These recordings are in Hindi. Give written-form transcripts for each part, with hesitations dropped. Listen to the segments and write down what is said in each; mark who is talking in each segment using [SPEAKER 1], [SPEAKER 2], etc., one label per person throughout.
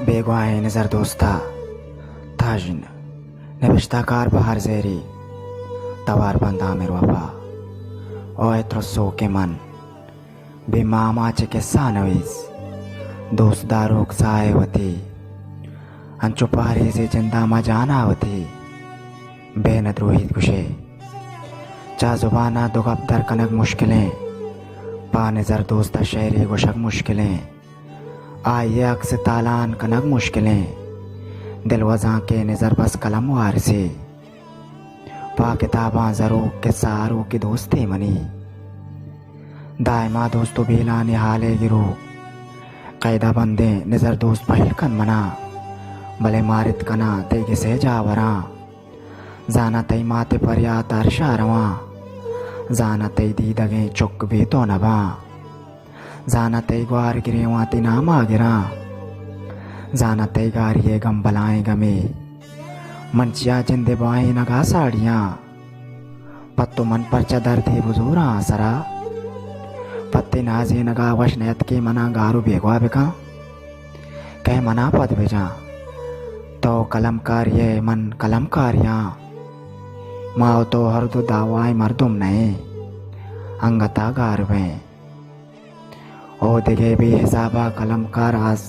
[SPEAKER 1] बेगवाए नज़र दोस्ता ताजिन नबिश्ता कार बहार ज़ेरी तवार बंदा मेरे वफा ओए त्रसो के मन बेमामा चे के सानवीस दोस्त दारोक साए वती अंचो पारे से जिंदा मा जाना वती बेनद रोहित कुशे चा जुबाना दुगब दर कनक मुश्किलें पा नज़र दोस्ता शहरी गुशक मुश्किलें आइए अक्स तालान कनक मुश्किलें दिल वज़ा के नज़र बस कलम वार से पा किताबां ज़रूक के सारों की दोस्ती मनी दायमा दोस्तों बेला निहाले गिरो कैदा बंदे नज़र दोस्त पहिल कन मना भले मारित कना तेगे से जावरा जाना तई माते पर या तारशा रवा जाना तई दी दगे चुक भी तो नबा जाना तई ग्वार गिरे वाती नामा गिरा जाना तई गारिये गम बलाएं गमे मंचिया जिंदे बाएं नगा साड़ियाँ पत्तो मन पर चदर थे बुजूरा सरा पत्ते नाजे नगा वशनयत के मना गारू बेगवा बेका कह मना पद भेजा तो कलम कार्य मन कलम कार्या माओ तो हर दो दावाई मर्दुम नए अंगता गारवे ओ दिगे भी हिसाबा कलम कार आज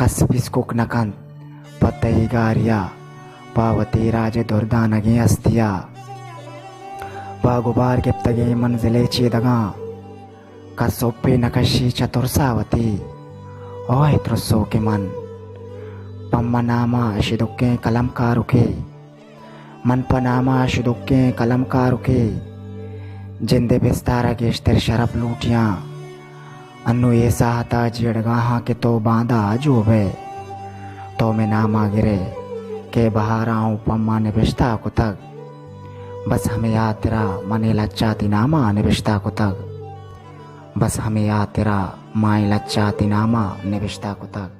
[SPEAKER 1] कस बिस्कुक नकन पत्ते गारिया पावती राजे दुर्दा नगे अस्तिया बागुबार गिप्तगे मंजिले चेदगा कसोपे नकशी चतुरसावती ओए त्रसो के मन पम्मनामा शिदुक्के कलमकारुके मन पनामा शिदुक्के कलमकारुके जिंदे बिस्तारा गेश्तर शरब लूटियाँ अन्नु ये साहता जेड़गाहा के तो बांधा जोबे तो मैं नामा गिरे के बहारा हूँ पम्मा ने बिश्ता को तक बस हमें याद तेरा मने लच्चाती नामा ने बिश्ता को तक बस हमें याद तेरा माए लच्चाती नामा ने बिश्ता को तक।